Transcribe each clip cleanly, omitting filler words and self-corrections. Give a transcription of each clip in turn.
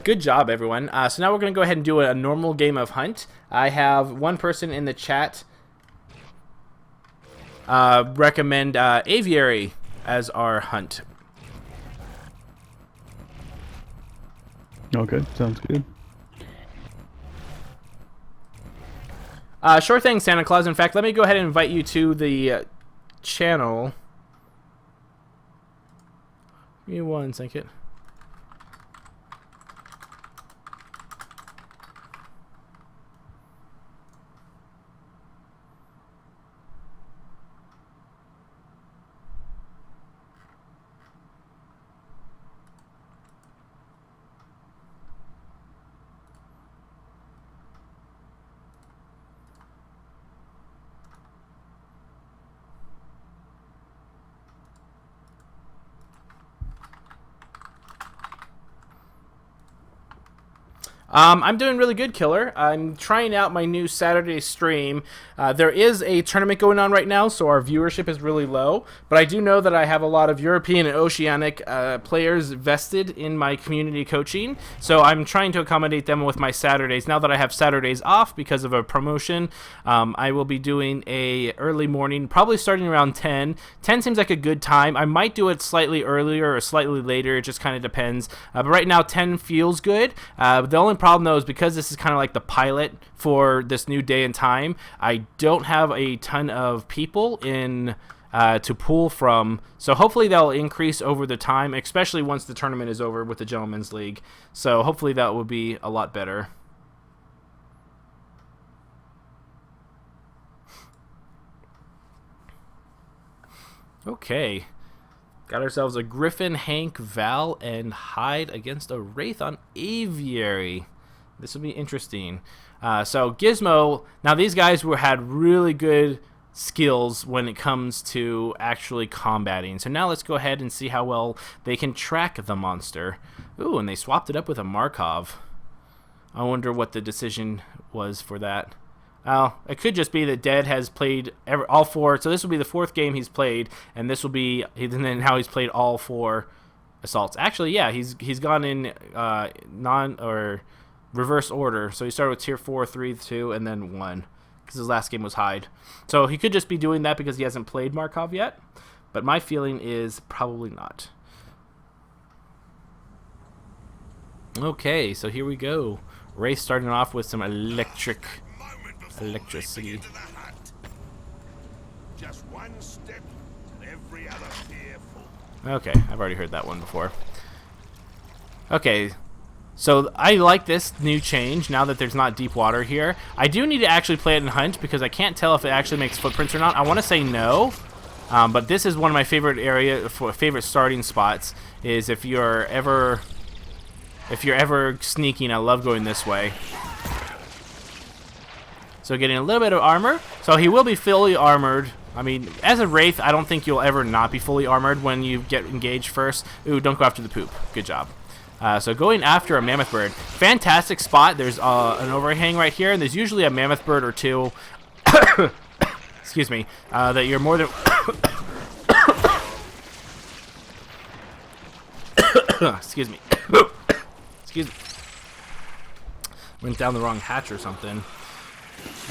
Good job, everyone. So now we're going to go ahead and do a normal game of Hunt. I have one person in the chat recommend Aviary as our Hunt. Okay, sounds good. Sure thing, Santa Claus. In fact, let me go ahead and invite you to the channel. Give me 1 second. I'm doing really good, Killer. I'm trying out my new Saturday stream. There is a tournament going on right now, so our viewership is really low. But I do know that I have a lot of European and Oceanic players vested in my community coaching. So I'm trying to accommodate them with my Saturdays. Now that I have Saturdays off because of a promotion, I will be doing a early morning, probably starting around 10. 10 seems like a good time. I might do it slightly earlier or slightly later. It just kind of depends. But right now, 10 feels good. The only problem though is because this is kind of like the pilot for this new day and time, I don't have a ton of people in to pull from, so hopefully that'll increase over the time, especially once the tournament is over with the Gentlemen's League. So hopefully that will be a lot better. Okay, got ourselves a Griffin, Hank, Val, and Hyde against a Wraith on Aviary. This will be interesting. So Gizmo, now these guys had really good skills when it comes to actually combating. So now let's go ahead and see how well they can track the monster. Ooh, and they swapped it up with a Markov. I wonder what the decision was for that. Oh, it could just be that Dead has played all 4. So this will be the 4th game he's played, and this will be and then how he's played all 4 assaults. Actually, yeah, he's gone in reverse order. So he started with tier 4, 3, 2, and then 1, because his last game was Hyde. So he could just be doing that because he hasn't played Markov yet, but my feeling is probably not. Okay, so here we go. Race starting off with some electricity. Just one step and every other fear falls. Okay, I've already heard that one before. Okay, so I like this new change now that there's not deep water here. I do need to actually play it in Hunt because I can't tell if it actually makes footprints or not. I want to say no, but this is one of my favorite starting spots. Is if you're ever sneaking, I love going this way. So getting a little bit of armor. So he will be fully armored. I mean, as a Wraith, I don't think you'll ever not be fully armored when you get engaged first. Ooh, don't go after the poop. Good job. So going after a Mammoth Bird. Fantastic spot. There's an overhang right here, and there's usually a Mammoth Bird or two. Excuse me. That you're more than... Excuse me. Excuse me. Went down the wrong hatch or something.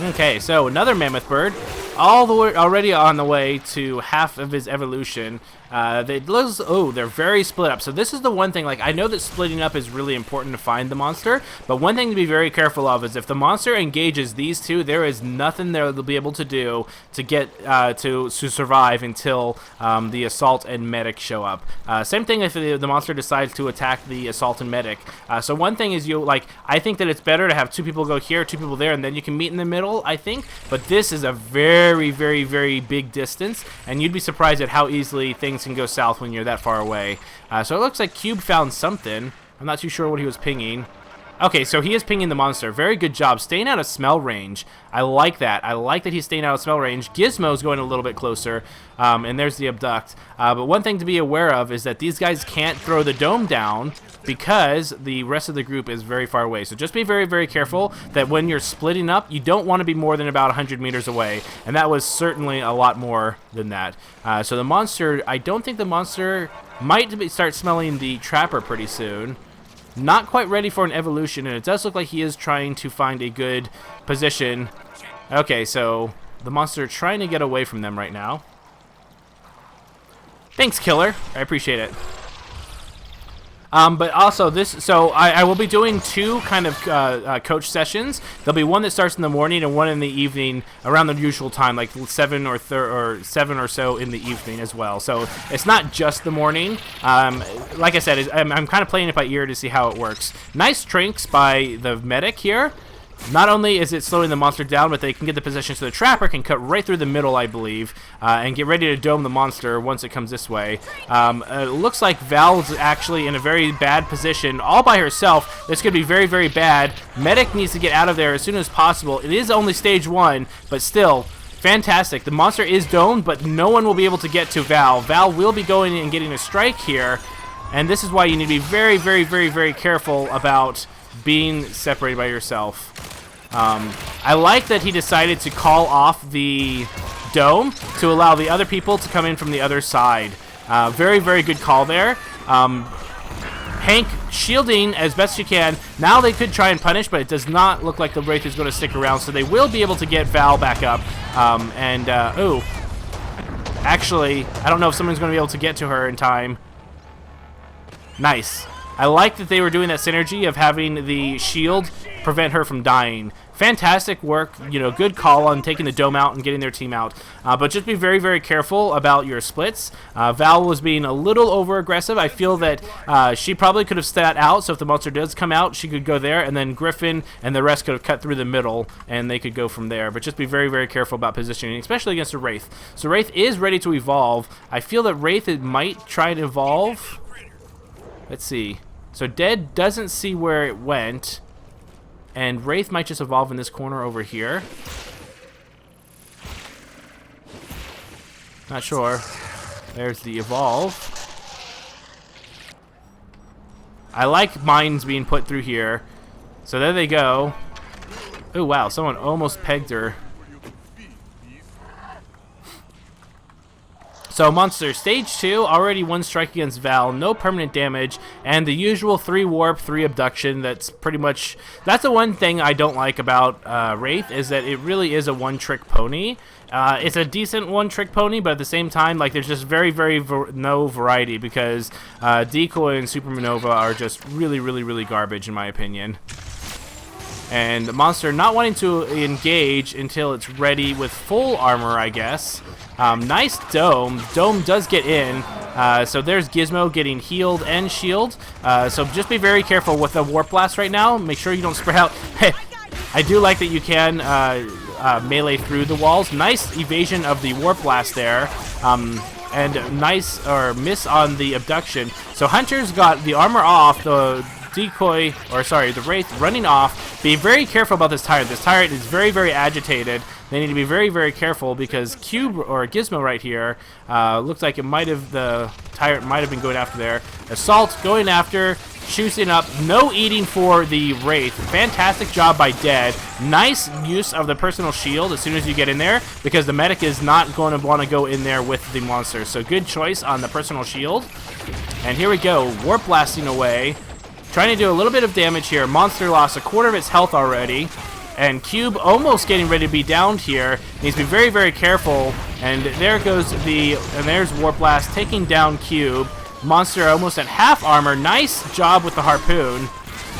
Okay, so another Mammoth Bird, all the way already on the way to half of his evolution. They're very split up. So this is the one thing, like, I know that splitting up is really important to find the monster, but one thing to be very careful of is if the monster engages these two, there is nothing there they'll be able to do to get to survive until the assault and medic show up. Same thing if the monster decides to attack the assault and medic. So one thing is I think that it's better to have 2 people go here, 2 people there, and then you can meet in the middle, I think. But this is a very, very, very big distance, and you'd be surprised at how easily things can go south when you're that far away. So it looks like Cube found something. I'm not too sure what he was pinging. Okay, so he is pinging the monster. Very good job. Staying out of smell range. I like that. I like that he's staying out of smell range. Gizmo's going a little bit closer, and there's the abduct. But one thing to be aware of is that these guys can't throw the dome down because the rest of the group is very far away. So just be very, very careful that when you're splitting up, you don't want to be more than about 100 meters away. And that was certainly a lot more than that. So the monster, I don't think the monster might start smelling the trapper pretty soon. not quite ready for an evolution, and it does look like he is trying to find a good position. Okay, so the monster trying to get away from them right now. Thanks, killer. I appreciate it. But also so I will be doing 2 kind of coach sessions. There'll be one that starts in the morning and one in the evening around the usual time, like 7 or 7 or so in the evening as well. So it's not just the morning. Like I said, I'm kind of playing it by ear to see how it works. Nice trinks by the medic here. Not only is it slowing the monster down, but they can get the position so the trapper can cut right through the middle, I believe, and get ready to dome the monster once it comes this way. It looks like Val's actually in a very bad position all by herself. This could be very, very bad. Medic needs to get out of there as soon as possible. It is only stage 1, but still, fantastic. The monster is domed, but no one will be able to get to Val. Val will be going and getting a strike here, and this is why you need to be very, very, very, very careful about being separated by yourself. I like that he decided to call off the dome to allow the other people to come in from the other side. Very, very good call there. Hank shielding as best she can. Now they could try and punish, but it does not look like the Wraith is going to stick around, so they will be able to get Val back up. Ooh. Actually, I don't know if someone's going to be able to get to her in time. Nice. I like that they were doing that synergy of having the shield prevent her from dying. Fantastic work, you know, good call on taking the dome out and getting their team out. But just be very, very careful about your splits. Val was being a little over-aggressive. I feel that she probably could have sat out, so if the monster does come out, she could go there, and then Griffin and the rest could have cut through the middle, and they could go from there. But just be very, very careful about positioning, especially against a Wraith. So Wraith is ready to evolve. I feel that Wraith might try to evolve. Let's see. So Dead doesn't see where it went. And Wraith might just evolve in this corner over here. Not sure. There's the evolve. I like mines being put through here. So there they go. Oh wow, someone almost pegged her. So Monster, stage 2, already 1 strike against Val, no permanent damage, and the usual 3 warp, 3 abduction. That's pretty much, that's the one thing I don't like about Wraith, is that it really is a one-trick pony. It's a decent one-trick pony, but at the same time, like, there's just very, no variety, because Decoy and Supermanova are just really, really garbage, in my opinion. And the Monster not wanting to engage until it's ready with full armor, I guess. Nice dome. Dome does get in. So there's Gizmo getting healed and shield. So just be very careful with the Warp Blast right now. Make sure you don't spread out. I do like that you can melee through the walls. Nice evasion of the Warp Blast there. And nice miss on the abduction. So Hunter's got the armor off. The Decoy, or sorry, the Wraith running off. Be very careful about this tyrant. This tyrant is very agitated. They need to be very careful because Cube or Gizmo right here looks like it might have, the tyrant might have been going after there. Assault going after, shooting up, no eating for the Wraith. Fantastic job by Dead. Nice use of the personal shield as soon as you get in there, because the medic is not going to want to go in there with the monster. So good choice on the personal shield. And here we go, Warp Blasting away. Trying to do a little bit of damage here. Monster lost 1/4 of its health already. And Cube almost getting ready to be downed here. Needs to be very careful. And there goes and there's Warp Blast taking down Cube. Monster almost at half armor. Nice job with the harpoon.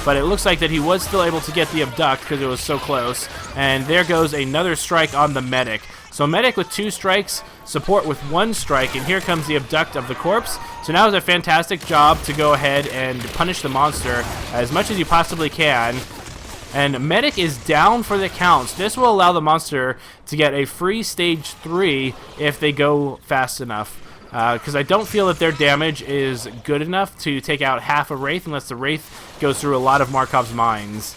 But it looks like that he was still able to get the abduct because it was so close. And there goes another strike on the medic. So medic with 2 strikes, support with 1 strike, and here comes the abduct of the corpse. So now is a fantastic job to go ahead and punish the monster as much as you possibly can. And medic is down for the counts. This will allow the monster to get a free stage 3 if they go fast enough. Because I don't feel that their damage is good enough to take out half a Wraith unless the Wraith goes through a lot of Markov's mines.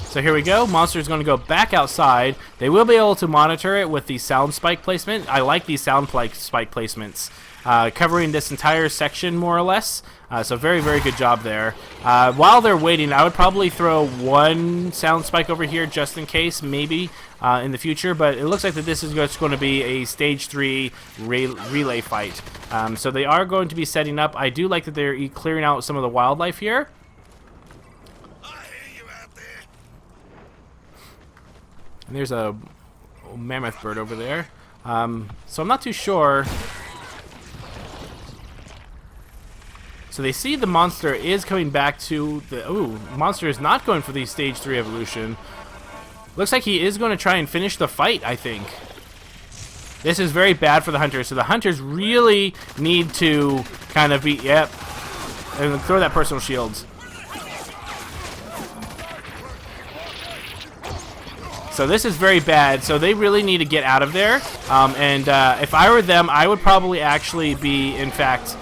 So here we go. Monster's going to go back outside. They will be able to monitor it with the sound spike placement. I like these sound spike placements. covering this entire section more or less. So very, very good job there. While they're waiting, I would probably throw one sound spike over here just in case, maybe in the future. But it looks like that this is just going to be a stage 3 relay fight. So they are going to be setting up. I do like that they're clearing out some of the wildlife here. I hear you out there. And there's a mammoth bird over there. So I'm not too sure. So they see the monster is coming back to the... Ooh, monster is not going for the stage 3 evolution. Looks like he is going to try and finish the fight, I think. This is very bad for the hunters. So the hunters really need to kind of be... Yep. And throw that personal shields. So this is very bad. So they really need to get out of there. If I were them, I would probably actually be, in fact...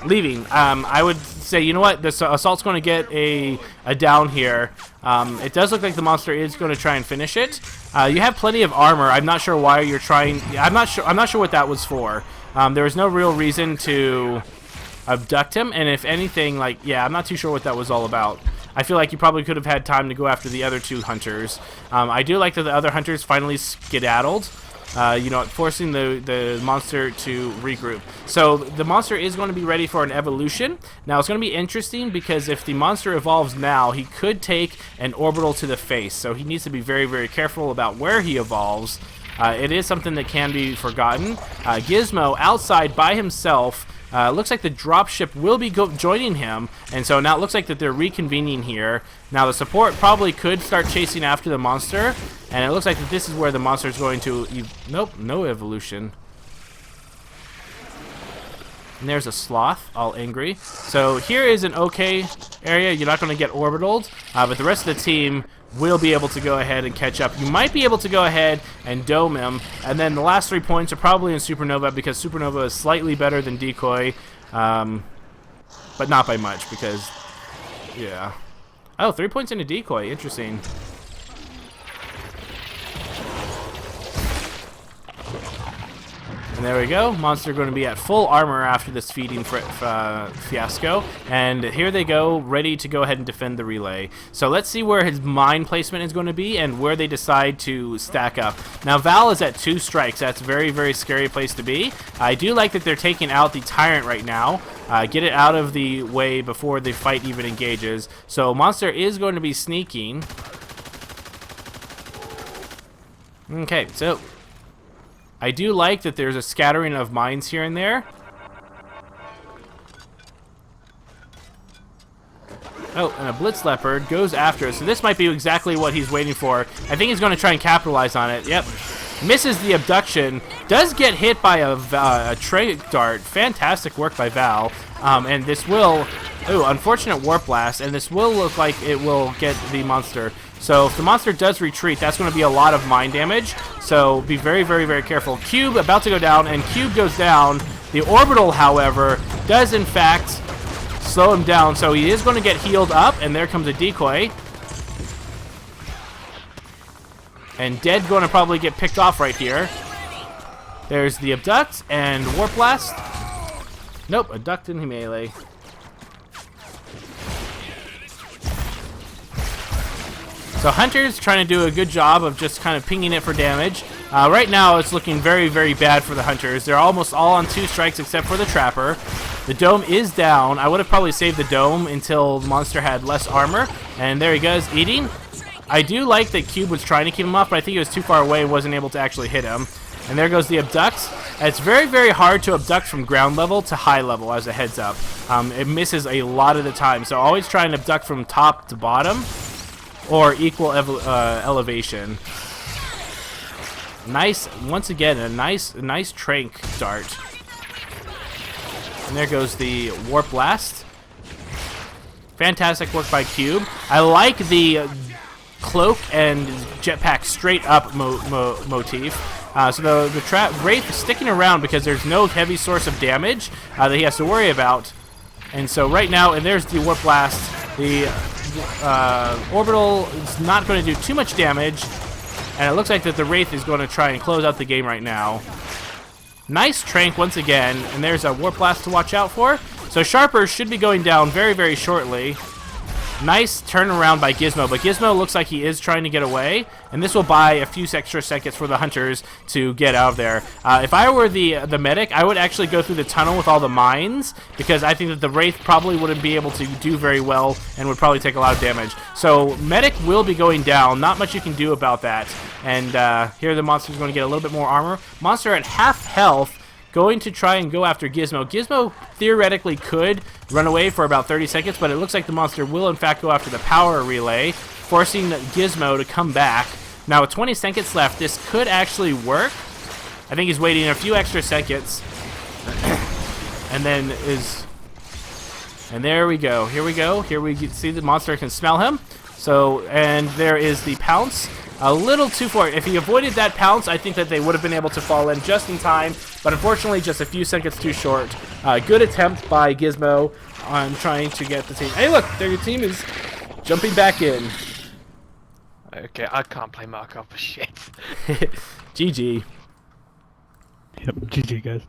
leaving. I would say, you know what, this assault's going to get a down here. It does look like the monster is going to try and finish it. You have plenty of armor. I'm not sure why you're trying. I'm not sure what that was for. There was no real reason to abduct him, and if anything, like, yeah, I'm not too sure what that was all about. I feel like you probably could have had time to go after the other 2 hunters. I do like that the other hunters finally skedaddled. You know, forcing the monster to regroup. So the monster is going to be ready for an evolution. Now it's going to be interesting because if the monster evolves now, he could take an orbital to the face. So he needs to be very, very careful about where he evolves. It is something that can be forgotten. Gizmo outside by himself. Looks like the dropship will be joining him, and so now it looks like that they're reconvening here. Now the support probably could start chasing after the monster, and it looks like that this is where the monster is going to... Nope, no evolution. And there's a sloth, all angry. So here is an okay area. You're not going to get orbitaled, but the rest of the team will be able to go ahead and catch up. You might be able to go ahead and dome him, and then the last 3 points are probably in Supernova because Supernova is slightly better than Decoy, but not by much because, yeah. Oh, 3 points into Decoy. Interesting. And there we go. Monster going to be at full armor after this feeding fiasco. And here they go, ready to go ahead and defend the relay. So let's see where his mine placement is going to be and where they decide to stack up. Now Val is at 2 strikes. That's a very, very scary place to be. I do like that they're taking out the Tyrant right now. Get it out of the way before the fight even engages. So Monster is going to be sneaking. Okay, so... I do like that there's a scattering of mines here and there. Oh, and a Blitz Leopard goes after it. So this might be exactly what he's waiting for. I think he's going to try and capitalize on it. Yep. Misses the abduction. Does get hit by a tray dart. Fantastic work by Val. And this will... Ooh, unfortunate Warp Blast. And this will look like it will get the monster. So if the monster does retreat, that's going to be a lot of mine damage. So be very, very, very careful. Cube about to go down, and Cube goes down. The Orbital, however, does in fact slow him down. So he is going to get healed up, and there comes a Decoy. And Dead going to probably get picked off right here. There's the Abduct and Warp Blast. Nope, Abduct and melee. So Hunter's trying to do a good job of just kind of pinging it for damage. Right now it's looking very, very bad for the Hunters. They're almost all on 2 strikes except for the Trapper. The Dome is down. I would have probably saved the Dome until the monster had less armor. And there he goes, eating. I do like that Cube was trying to keep him off, but I think he was too far away and wasn't able to actually hit him. And there goes the Abduct. It's very, very hard to abduct from ground level to high level, as a heads up. It misses a lot of the time. So always try and abduct from top to bottom or equal elevation. Nice, once again, a nice trank dart. And there goes the Warp Blast. Fantastic work by Cube. I like the cloak and jetpack straight up motif. So the Wraith is sticking around because there's no heavy source of damage that he has to worry about. And so right now, and there's the Warp Blast. The Orbital is not going to do too much damage. And it looks like that the Wraith is going to try and close out the game right now. Nice trank once again, and there's a Warp Blast to watch out for. So Sharper should be going down very, very shortly. Nice turnaround by Gizmo, but Gizmo looks like he is trying to get away, and this will buy a few extra seconds for the hunters to get out of there. If I were the medic, I would actually go through the tunnel with all the mines, because I think that the Wraith probably wouldn't be able to do very well and would probably take a lot of damage. So medic will be going down. Not much you can do about that. And here the monster's going to get a little bit more armor. Monster at half health, going to try and go after Gizmo. Gizmo theoretically could run away for about 30 seconds, but it looks like the monster will in fact go after the power relay, forcing Gizmo to come back. Now with 20 seconds left, this could actually work. I think he's waiting a few extra seconds. And then and there we go. Here we go. Here we see the monster can smell him. So, and there is the pounce. A little too far. If he avoided that pounce, I think that they would have been able to fall in just in time, but unfortunately just a few seconds too short. Good attempt by Gizmo on trying to get the team. Hey look, their team is jumping back in. Okay, I can't play Markov for shit. GG. Yep, GG guys.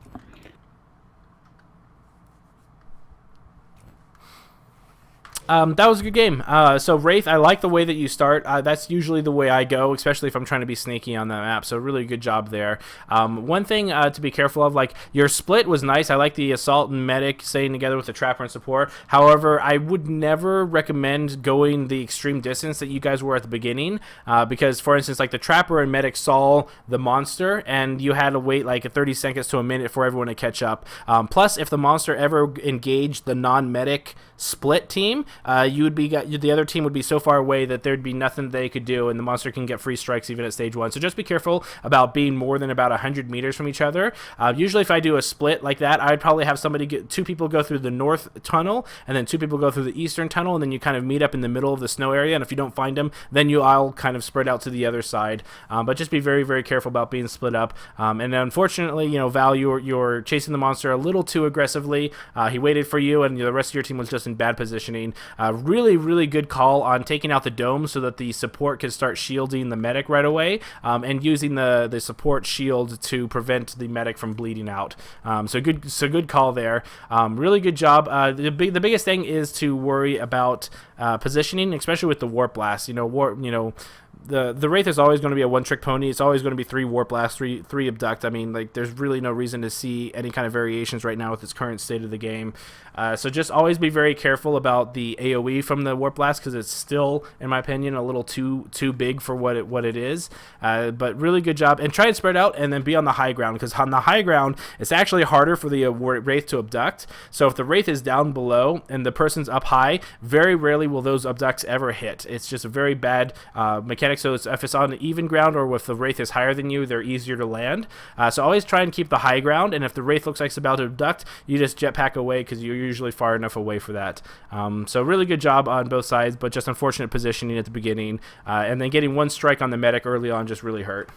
That was a good game. So Wraith, I like the way that you start. That's usually the way I go, especially if I'm trying to be sneaky on the map. So really good job there. One thing to be careful of, like your split was nice. I like the assault and medic staying together with the trapper and support. However, I would never recommend going the extreme distance that you guys were at the beginning, because for instance, like the trapper and medic saw the monster, and you had to wait like 30 seconds to a minute for everyone to catch up. Plus, if the monster ever engaged the non-medic split team, the other team would be so far away that there'd be nothing they could do, and the monster can get free strikes even at stage 1. So just be careful about being more than about 100 meters from each other. Usually if I do a split like that, I'd probably have two people go through the north tunnel, and then 2 people go through the eastern tunnel, and then you kind of meet up in the middle of the snow area, and if you don't find them, then you all kind of spread out to the other side. But just be very, very careful about being split up. And unfortunately, you know, Val, you're chasing the monster a little too aggressively. He waited for you, and the rest of your team was just in bad positioning. Really, really good call on taking out the dome so that the support can start shielding the medic right away, and using the support shield to prevent the medic from bleeding out. So good call there. Really good job. The biggest thing is to worry about positioning, especially with the warp blast. The Wraith is always going to be a one-trick pony. It's always going to be 3 Warp Blast, 3 Abduct. I mean, like, there's really no reason to see any kind of variations right now with its current state of the game. So just always be very careful about the AoE from the Warp Blast, because it's still, in my opinion, a little too big for what it is. But really good job. And try and spread out and then be on the high ground, because on the high ground, it's actually harder for the Wraith to abduct. So if the Wraith is down below and the person's up high, very rarely will those abducts ever hit. It's just a very bad mechanic. So if it's on even ground or if the Wraith is higher than you, they're easier to land. So always try and keep the high ground, and if the Wraith looks like it's about to abduct, you just jetpack away, because you're usually far enough away for that. So really good job on both sides, but just unfortunate positioning at the beginning, and then getting 1 strike on the medic early on just really hurt.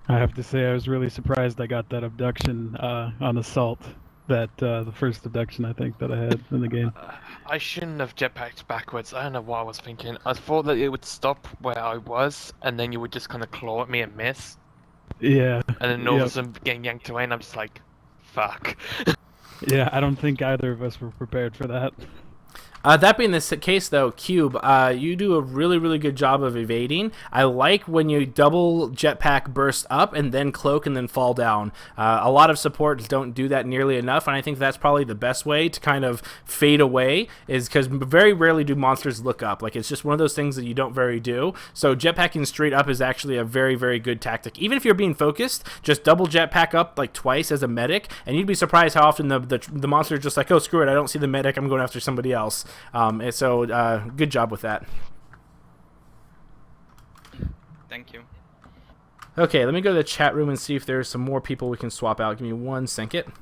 I have to say I was really surprised I got that abduction on assault. The first abduction I think that I had in the game. I shouldn't have jetpacked backwards. I don't know what I was thinking. I thought that it would stop where I was, and then you would just kind of claw at me and miss. Yeah. And then all of a sudden getting yanked away, and I'm just like, fuck. Yeah, I don't think either of us were prepared for that. That being the case, though, Cube, you do a really, really good job of evading. I like when you double jetpack burst up and then cloak and then fall down. A lot of supports don't do that nearly enough, and I think that's probably the best way to kind of fade away, is because very rarely do monsters look up. Like, it's just one of those things that you don't very do. So jetpacking straight up is actually a very, very good tactic. Even if you're being focused, just double jetpack up like twice as a medic, and you'd be surprised how often the monster's just like, oh, screw it, I don't see the medic, I'm going after somebody else. And so good job with that. Thank you. Okay, let me go to the chat room and see if there's some more people we can swap out. Give me 1 second.